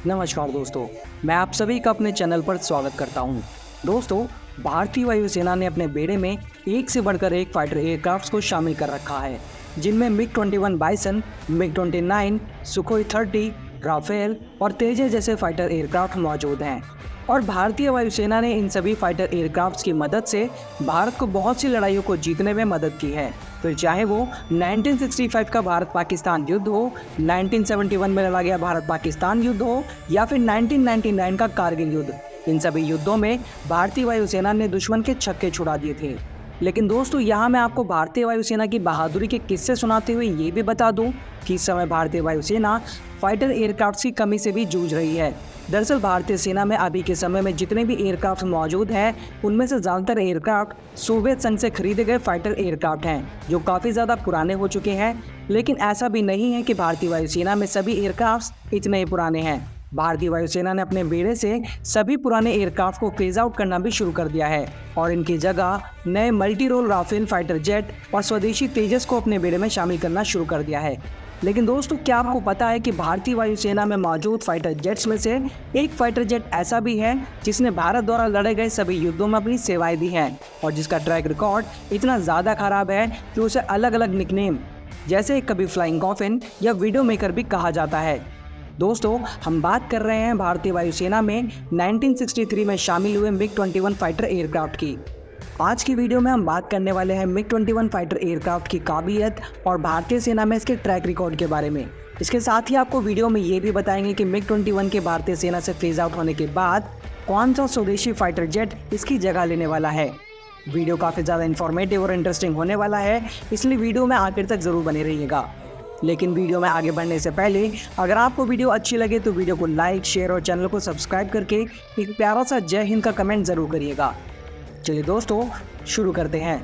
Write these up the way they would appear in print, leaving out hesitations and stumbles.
नमस्कार दोस्तों, मैं आप सभी का अपने चैनल पर स्वागत करता हूं। दोस्तों, भारतीय वायुसेना ने अपने बेड़े में एक से बढ़कर एक फाइटर एयरक्राफ्ट्स को शामिल कर रखा है, जिनमें मिग-21 बाइसन, मिग-29, सुखोई 30, राफेल और तेजस जैसे फाइटर एयरक्राफ्ट मौजूद हैं। और भारतीय वायुसेना ने इन सभी फाइटर एयरक्राफ्ट्स की मदद से भारत को बहुत सी लड़ाइयों को जीतने में मदद की है। फिर चाहे वो 1965 का भारत पाकिस्तान युद्ध हो, 1971 में लड़ा गया भारत पाकिस्तान युद्ध हो या फिर 1999 का कारगिल युद्ध, इन सभी युद्धों में भारतीय वायुसेना ने दुश्मन के छक्के छुड़ा दिए थे। लेकिन दोस्तों, यहाँ मैं आपको भारतीय वायुसेना की बहादुरी के किस्से सुनाते हुए ये भी बता दूं कि इस समय भारतीय वायुसेना फाइटर एयरक्राफ्ट की कमी से भी जूझ रही है। दरअसल भारतीय सेना में अभी के समय में जितने भी एयरक्राफ्ट मौजूद हैं, उनमें से ज़्यादातर एयरक्राफ्ट सोवियत संघ से खरीदे गए फाइटर एयरक्राफ्ट हैं, जो काफ़ी ज़्यादा पुराने हो चुके हैं। लेकिन ऐसा भी नहीं है कि भारतीय वायुसेना में सभी एयरक्राफ्ट इतने ही पुराने हैं। भारतीय वायुसेना ने अपने बेड़े से सभी पुराने एयरक्राफ्ट को फेज आउट करना भी शुरू कर दिया है और इनकी जगह नए multi role Rafale fighter jet और स्वदेशी तेजस को अपने बेड़े में शामिल करना शुरू कर दिया है। लेकिन दोस्तों, क्या आपको पता है कि भारतीय वायुसेना में मौजूद फाइटर जेट्स में से एक फाइटर जेट ऐसा भी है जिसने भारत द्वारा लड़े गए सभी युद्धों में अपनी सेवाएं दी हैं और जिसका ट्रैक रिकॉर्ड इतना ज़्यादा खराब है कि उसे अलग अलग निकनेम जैसे कभी फ्लाइंग कॉफिन या वीडियो मेकर भी कहा जाता है। दोस्तों, हम बात कर रहे हैं भारतीय वायुसेना में 1963 में शामिल हुए मिग-21 फाइटर एयरक्राफ्ट की। आज की वीडियो में हम बात करने वाले हैं मिग-21 फाइटर एयरक्राफ्ट की काबिलियत और भारतीय सेना में इसके ट्रैक रिकॉर्ड के बारे में। इसके साथ ही आपको वीडियो में ये भी बताएंगे कि मिग-21 के भारतीय सेना से फेज आउट होने के बाद कौन सा स्वदेशी फाइटर जेट इसकी जगह लेने वाला है। वीडियो काफ़ी ज़्यादा इन्फॉर्मेटिव और इंटरेस्टिंग होने वाला है, इसलिए वीडियो में आखिर तक ज़रूर बने रहिएगा। लेकिन वीडियो में आगे बढ़ने से पहले अगर आपको वीडियो अच्छी लगे तो वीडियो को लाइक, शेयर और चैनल को सब्सक्राइब करके एक प्यारा सा जय हिंद का कमेंट ज़रूर करिएगा। चलिए दोस्तों, शुरू करते हैं।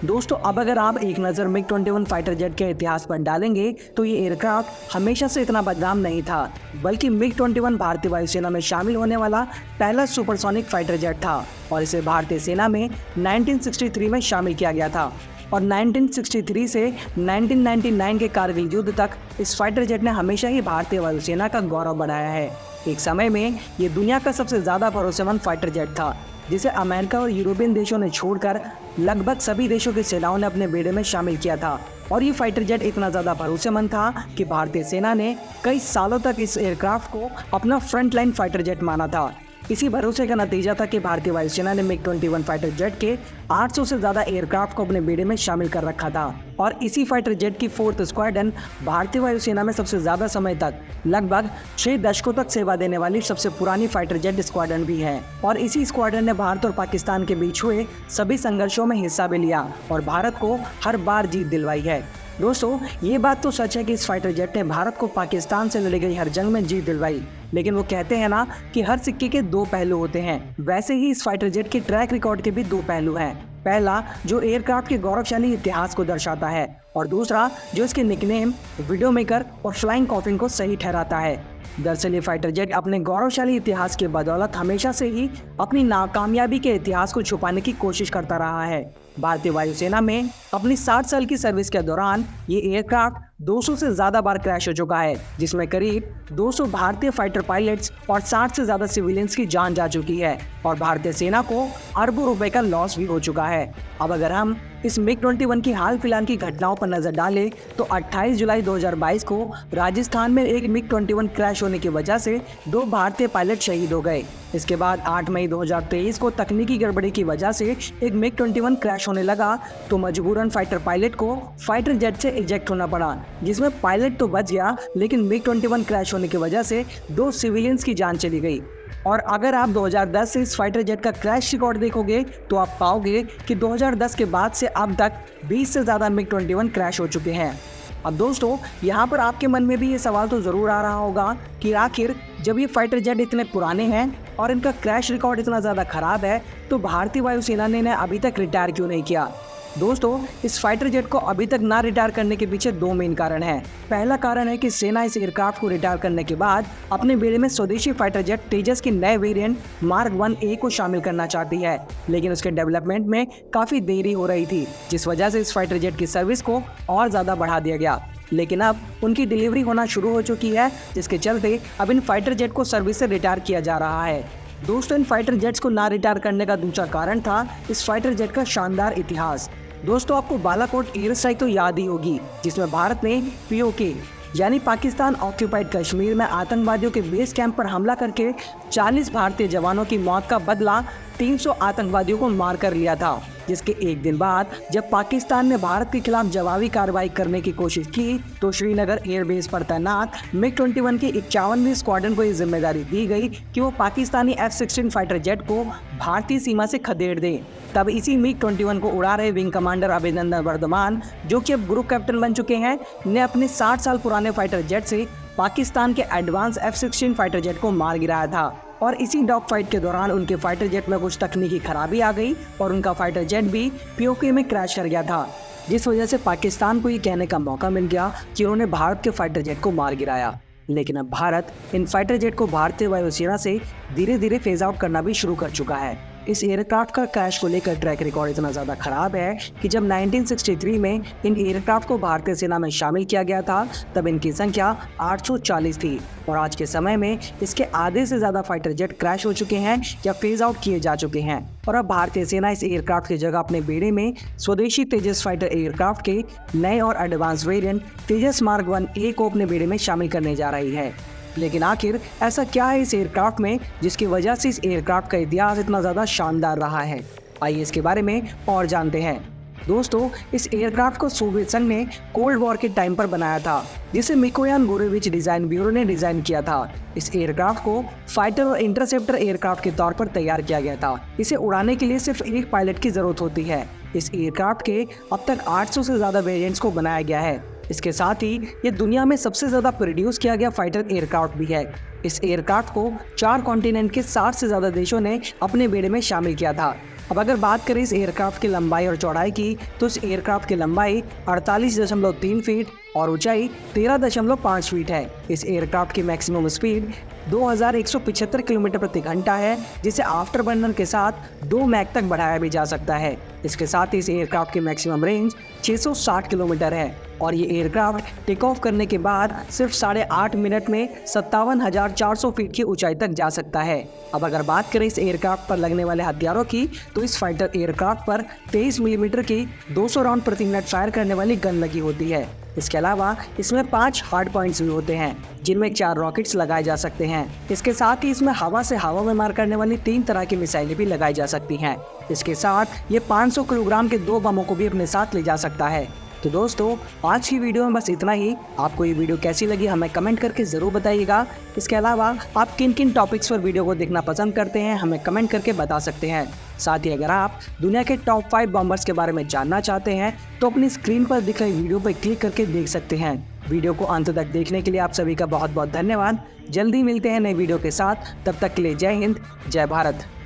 दोस्तों, अब अगर आप एक नज़र मिग-21 फाइटर जेट के इतिहास पर डालेंगे तो ये एयरक्राफ्ट हमेशा से इतना बदनाम नहीं था, बल्कि मिग-21 भारतीय वायुसेना में शामिल होने वाला पहला सुपरसोनिक फाइटर जेट था और इसे भारतीय सेना में 1963 में शामिल किया गया था। और 1963 से 1999 के कारगिल युद्ध तक इस फाइटर जेट ने हमेशा ही भारतीय वायुसेना का गौरव बढ़ाया है। एक समय में ये दुनिया का सबसे ज़्यादा भरोसेमंद फाइटर जेट था, जिसे अमेरिका और यूरोपियन देशों ने छोड़कर लगभग सभी देशों की सेनाओं ने अपने बेड़े में शामिल किया था। और ये फाइटर जेट इतना ज़्यादा भरोसेमंद था कि भारतीय सेना ने कई सालों तक इस एयरक्राफ्ट को अपना फ्रंट लाइन फाइटर जेट माना था। इसी भरोसे का नतीजा था कि भारतीय वायुसेना ने मिग-21 फाइटर जेट के 800 से ज़्यादा एयरक्राफ्ट को अपने बेड़े में शामिल कर रखा था। और इसी फाइटर जेट की 4th स्क्वाड्रन भारतीय वायुसेना में सबसे ज़्यादा समय तक लगभग 6 दशकों तक सेवा देने वाली सबसे पुरानी फाइटर जेट स्क्वाड्रन भी है। और इसी स्क्वाड्रन ने भारत और पाकिस्तान के बीच हुए सभी संघर्षों में हिस्सा भी लिया और भारत को हर बार जीत दिलवाई है। दोस्तों, ये बात तो सच है कि इस फाइटर जेट ने भारत को पाकिस्तान से लड़ी गई हर जंग में जीत दिलवाई, लेकिन वो कहते हैं ना कि हर सिक्के के दो पहलू होते हैं, वैसे ही इस फाइटर जेट के ट्रैक रिकॉर्ड के भी दो पहलू हैं। पहला, जो एयरक्राफ्ट के गौरवशाली इतिहास को दर्शाता है, और दूसरा, जो इसके निकनेम वीडियो मेकर और फ्लाइंग कॉफिन को सही ठहराता है। दरअसल ये फाइटर जेट अपने गौरवशाली इतिहास के बदौलत हमेशा से ही अपनी नाकामयाबी के इतिहास को छुपाने की कोशिश करता रहा है। भारतीय वायुसेना में अपनी 60 साल की सर्विस के दौरान ये एयरक्राफ्ट 200 से ज़्यादा बार क्रैश हो चुका है, जिसमें करीब 200 भारतीय फाइटर पायलट्स और 60 से ज़्यादा सिविलियंस की जान जा चुकी है और भारतीय सेना को अरबों रुपए का लॉस भी हो चुका है। अब अगर हम इस मिग-21 की हाल फिलहाल की घटनाओं पर नजर डालें तो 28 जुलाई 2022 को राजस्थान में एक मिग-21 क्रैश होने की वजह से 2 भारतीय पायलट शहीद हो गए। इसके बाद 8 मई 2023 को तकनीकी गड़बड़ी की वजह से एक मिग-21 क्रैश होने लगा तो मजबूरन फाइटर पायलट को फाइटर जेट से इजेक्ट होना पड़ा, जिसमें पायलट तो बच गया लेकिन मिग-21 क्रैश होने की वजह से 2 सिविलियंस की जान चली गई। और अगर आप 2010 से इस फाइटर जेट का क्रैश रिकॉर्ड देखोगे तो आप पाओगे कि 2010 के बाद से अब तक 20 से ज़्यादा मिग-21 क्रैश हो चुके हैं। अब दोस्तों, यहाँ पर आपके मन में भी ये सवाल तो ज़रूर आ रहा होगा कि आखिर जब ये फाइटर जेट इतने पुराने हैं और इनका क्रैश रिकॉर्ड इतना ज़्यादा ख़राब है तो भारतीय वायुसेना ने इन्हें अभी तक रिटायर क्यों नहीं किया। दोस्तों, इस फाइटर जेट को अभी तक ना रिटायर करने के पीछे 2 मेन कारण हैं। पहला कारण है कि सेना इस एयरक्राफ्ट को रिटायर करने के बाद अपने बेड़े में स्वदेशी फाइटर जेट तेजस के नए वेरिएंट मार्क 1A को शामिल करना चाहती है, लेकिन उसके डेवलपमेंट में काफ़ी देरी हो रही थी, जिस वजह से इस फाइटर जेट की सर्विस को और ज़्यादा बढ़ा दिया गया। लेकिन अब उनकी डिलीवरी होना शुरू हो चुकी है, जिसके चलते अब इन फाइटर जेट को सर्विस से रिटायर किया जा रहा है। दोस्तों, इन फाइटर जेट्स को ना रिटायर करने का दूसरा कारण था इस फाइटर जेट का शानदार इतिहास। दोस्तों, आपको बालाकोट एयर स्ट्राइक तो याद ही होगी, जिसमें भारत ने POK यानी पाकिस्तान ऑक्यूपाइड कश्मीर में आतंकवादियों के बेस कैंप पर हमला करके 40 भारतीय जवानों की मौत का बदला 300 आतंकवादियों को मार कर लिया था। जिसके एक दिन बाद जब पाकिस्तान ने भारत के खिलाफ जवाबी कार्रवाई करने की कोशिश की तो श्रीनगर एयरबेस पर तैनात MiG-21 की 51वीं स्क्वाड्रन को ये जिम्मेदारी दी गई कि वो पाकिस्तानी F-16 फाइटर जेट को भारतीय सीमा से खदेड़ दें। तब इसी MiG-21 को उड़ा रहे विंग कमांडर अभिनंदन वर्धमान, जो कि अब ग्रुप कैप्टन बन चुके हैं, ने अपने 60 साल पुराने फाइटर जेट से पाकिस्तान के एडवांस F-16 फाइटर जेट को मार गिराया था। और इसी डॉग फाइट के दौरान उनके फाइटर जेट में कुछ तकनीकी खराबी आ गई और उनका फाइटर जेट भी POK में क्रैश कर गया था, जिस वजह से पाकिस्तान को ये कहने का मौका मिल गया कि उन्होंने भारत के फाइटर जेट को मार गिराया। लेकिन अब भारत इन फाइटर जेट को भारतीय वायुसेना से धीरे धीरे फेज आउट करना भी शुरू कर चुका है। इस एयरक्राफ्ट का क्रैश को लेकर ट्रैक रिकॉर्ड इतना ज़्यादा खराब है कि जब 1963 में इन एयरक्राफ्ट को भारतीय सेना में शामिल किया गया था तब इनकी संख्या 840 थी और आज के समय में इसके आधे से ज़्यादा फाइटर जेट क्रैश हो चुके हैं या फेज आउट किए जा चुके हैं। और अब भारतीय सेना इस एयरक्राफ्ट की जगह अपने बेड़े में स्वदेशी तेजस फाइटर एयरक्राफ्ट के नए और एडवांस वेरिएंट तेजस मार्क 1A को अपने बेड़े में शामिल करने जा रही है। लेकिन आखिर ऐसा क्या है इस एयरक्राफ्ट में जिसकी वजह से इस एयरक्राफ्ट का इतिहास इतना ज़्यादा शानदार रहा है? आइए इसके बारे में और जानते हैं। दोस्तों, इस एयरक्राफ्ट को सोवियत संघ ने कोल्ड वॉर के टाइम पर बनाया था, जिसे मिकोयान गुरेविच डिज़ाइन ब्यूरो ने डिज़ाइन किया था। इस एयरक्राफ्ट को फाइटर और इंटरसेप्टर एयरक्राफ्ट के तौर पर तैयार किया गया था। इसे उड़ाने के लिए सिर्फ एक पायलट की ज़रूरत होती है। इस एयरक्राफ्ट के अब तक 800 से ज़्यादा वेरिएंट्स को बनाया गया है। इसके साथ ही ये दुनिया में सबसे ज़्यादा प्रोड्यूस किया गया फाइटर एयरक्राफ्ट भी है। इस एयरक्राफ्ट को 4 कॉन्टिनेंट के 60 से ज़्यादा देशों ने अपने बेड़े में शामिल किया था। अब अगर बात करें इस एयरक्राफ्ट की लंबाई और चौड़ाई की, तो इस एयरक्राफ्ट की लंबाई 48.3 फीट और ऊंचाई 13.5 फीट है। इस एयरक्राफ्ट की मैक्सिमम स्पीड 2175 किलोमीटर प्रति घंटा है, जिसे आफ्टर बर्नर के साथ 2 मैक तक बढ़ाया भी जा सकता है। इसके साथ ही इस एयरक्राफ्ट की मैक्सिमम रेंज 660 किलोमीटर है और ये एयरक्राफ्ट टेक ऑफ करने के बाद सिर्फ 8.5 मिनट में 57,400 फीट की ऊंचाई तक जा सकता है। अब अगर बात करें इस एयरक्राफ्ट पर लगने वाले हथियारों की, तो इस फाइटर एयरक्राफ्ट पर 23 मिलीमीटर की 200 राउंड प्रति मिनट फायर करने वाली गन लगी होती है। इसके अलावा इसमें 5 हार्ड पॉइंट्स भी होते हैं, जिनमें 4 रॉकेट्स लगाए जा सकते हैं। इसके साथ ही इसमें हवा से हवा में मार करने वाली 3 तरह की मिसाइलें भी लगाई जा सकती हैं। इसके साथ ये 500 किलोग्राम के 2 बमों को भी अपने साथ ले जा सकता है। तो दोस्तों, आज की वीडियो में बस इतना ही। आपको ये वीडियो कैसी लगी हमें कमेंट करके ज़रूर बताइएगा। इसके अलावा आप किन किन टॉपिक्स पर वीडियो को देखना पसंद करते हैं हमें कमेंट करके बता सकते हैं। साथ ही अगर आप दुनिया के टॉप 5 बॉम्बर्स के बारे में जानना चाहते हैं तो अपनी स्क्रीन पर दिख रही वीडियो पर क्लिक करके देख सकते हैं। वीडियो को अंत तक देखने के लिए आप सभी का बहुत बहुत धन्यवाद। जल्दी मिलते हैं नई वीडियो के साथ, तब तक के लिए जय हिंद, जय भारत।